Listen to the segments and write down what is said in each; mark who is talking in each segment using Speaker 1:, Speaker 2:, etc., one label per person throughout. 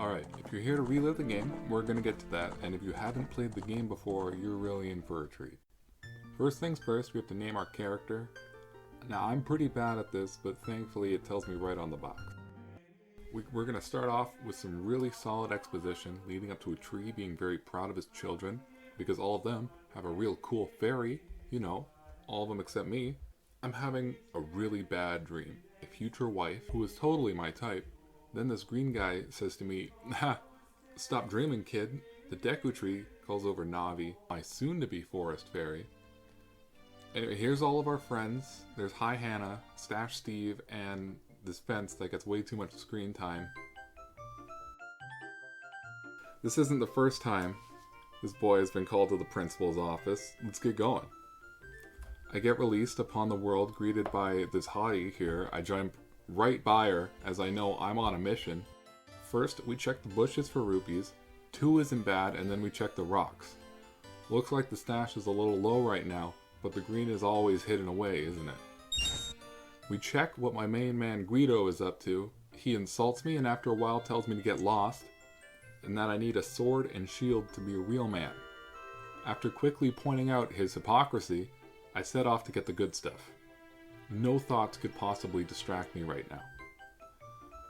Speaker 1: Alright, if you're here to relive the game, we're gonna get to that, and if you haven't played the game before, you're really in for a treat. First things first, we have to name our character. Now, I'm pretty bad at this, but thankfully it tells me right on the box. We're gonna start off with some really solid exposition, leading up to a tree being very proud of his children, because all of them have a real cool fairy, you know, all of them except me. I'm having a really bad dream. A future wife, who is totally my type. Then this green guy says to me, "Ha, stop dreaming, kid." The Deku Tree calls over Navi, my soon-to-be forest fairy. Anyway, here's all of our friends. There's Hi Hannah, Stash Steve, and this fence that gets way too much screen time. This isn't the first time this boy has been called to the principal's office. Let's get going. I get released upon the world greeted by this hottie here. I jump right by her as I know I'm on a mission. First, we check the bushes for rupees. 2 isn't bad, and then we check the rocks. Looks like the stash is a little low right now, but the green is always hidden away, isn't it? We check what my main man Guido is up to. He insults me and after a while tells me to get lost, and that I need a sword and shield to be a real man. After quickly pointing out his hypocrisy, I set off to get the good stuff. No thoughts could possibly distract me right now.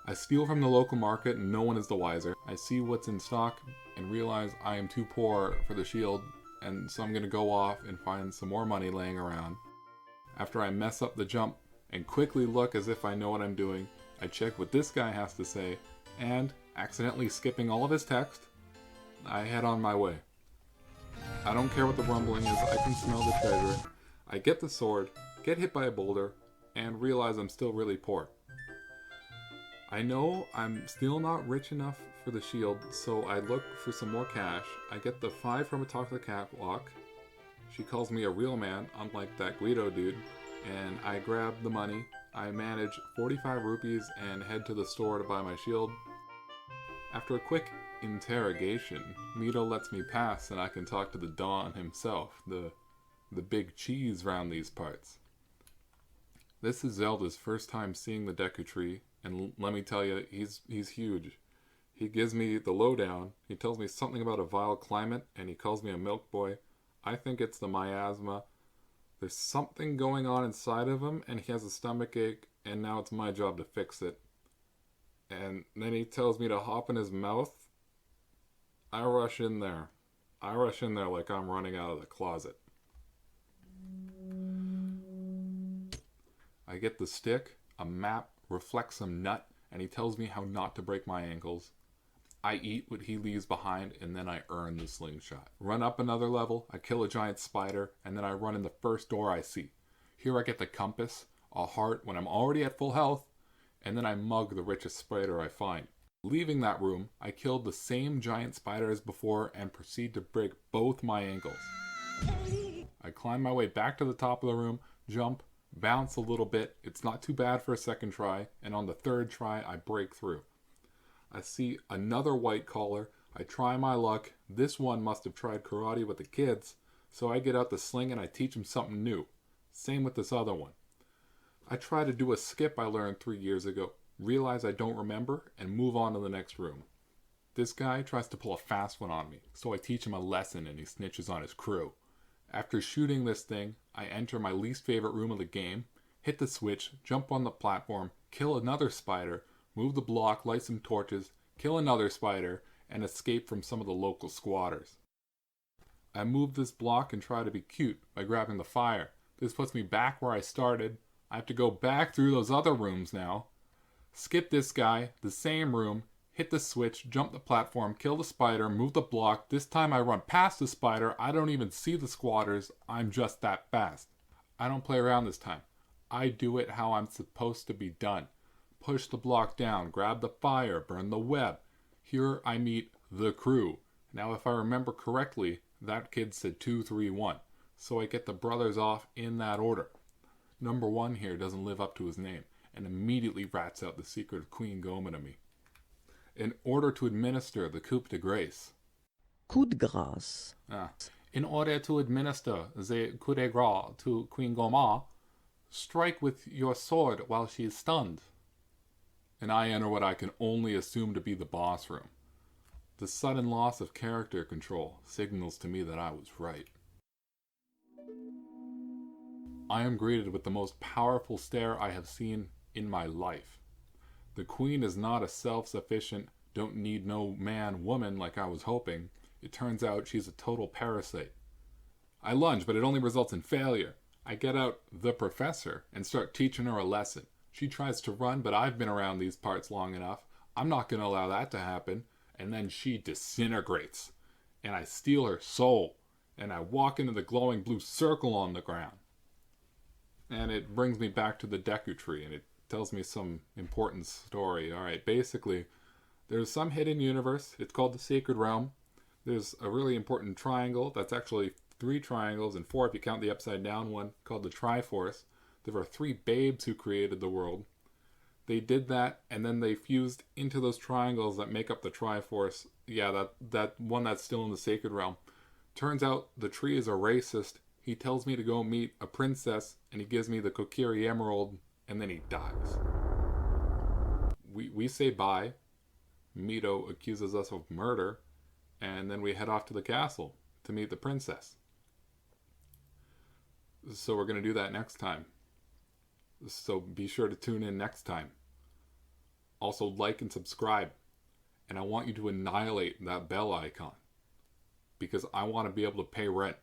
Speaker 1: I steal from the local market and no one is the wiser. I see what's in stock and realize I am too poor for the shield, and so I'm going to go off and find some more money laying around. After I mess up the jump and quickly look as if I know what I'm doing, I check what this guy has to say, and, accidentally skipping all of his text, I head on my way. I don't care what the rumbling is, I can smell the treasure. I get the sword, get hit by a boulder, and realize I'm still really poor. I know I'm still not rich enough for the shield, so I look for some more cash. I get the 5 from atop the catwalk. She calls me a real man, unlike that Guido dude, and I grab the money. I manage 45 rupees and head to the store to buy my shield. After a quick interrogation, Mito lets me pass and I can talk to the Don himself, the big cheese round these parts. This is Zelda's first time seeing the Deku Tree, and let me tell you, he's huge. He gives me the lowdown. He tells me something about a vile climate, and he calls me a milk boy. I think it's the miasma. There's something going on inside of him, and he has a stomach ache, and now it's my job to fix it. And then he tells me to hop in his mouth. I rush in there. Like I'm running out of the closet. I get the stick, a map, reflects some nut, and he tells me how not to break my ankles. I eat what he leaves behind, and then I earn the slingshot. Run up another level, I kill a giant spider, and then I run in the first door I see. Here I get the compass, a heart when I'm already at full health, and then I mug the richest spider I find. Leaving that room, I kill the same giant spider as before and proceed to break both my ankles. I climb my way back to the top of the room, jump, bounce a little bit. It's not too bad for a second try, and on the third try, I break through. I see another white collar. I try my luck. This one must have tried karate with the kids, so I get out the sling and I teach him something new. Same with this other one. I try to do a skip I learned 3 years ago, realize I don't remember, and move on to the next room. This guy tries to pull a fast one on me, so I teach him a lesson and he snitches on his crew. After shooting this thing, I enter my least favorite room of the game, hit the switch, jump on the platform, kill another spider, move the block, light some torches, kill another spider, and escape from some of the local squatters. I move this block and try to be cute by grabbing the fire. This puts me back where I started. I have to go back through those other rooms now. Skip this guy, the same room, hit the switch, jump the platform, kill the spider, move the block. This time I run past the spider. I don't even see the squatters. I'm just that fast. I don't play around this time. I do it how I'm supposed to be done. Push the block down, grab the fire, burn the web. Here I meet the crew. Now if I remember correctly, that kid said 2, 3, 1. So I get the brothers off in that order. Number 1 here doesn't live up to his name and immediately rats out the secret of Queen Goma to me. In order to administer the coup de grace.
Speaker 2: Coup de grâce.
Speaker 1: In order to administer the coup de grace to Queen Goma, strike with your sword while she is stunned. And I enter what I can only assume to be the boss room. The sudden loss of character control signals to me that I was right. I am greeted with the most powerful stare I have seen in my life. The queen is not a self-sufficient, don't need no man woman like I was hoping. It turns out she's a total parasite. I lunge, but it only results in failure. I get out the professor and start teaching her a lesson. She tries to run, but I've been around these parts long enough. I'm not going to allow that to happen. And then she disintegrates. And I steal her soul. And I walk into the glowing blue circle on the ground. And it brings me back to the Deku Tree, and it tells me some important story. Alright, basically, there's some hidden universe. It's called the Sacred Realm. There's a really important triangle. That's actually 3 triangles, and 4 if you count the upside down one, called the Triforce. There were 3 babes who created the world. They did that, and then they fused into those triangles that make up the Triforce. Yeah, that one that's still in the Sacred Realm. Turns out the tree is a racist. He tells me to go meet a princess, and he gives me the Kokiri Emerald, and then he dies. We say bye. Mito accuses us of murder, and then we head off to the castle to meet the princess. So we're going to do that next time. So be sure to tune in next time. Also, like and subscribe. And I want you to annihilate that bell icon, because I want to be able to pay rent.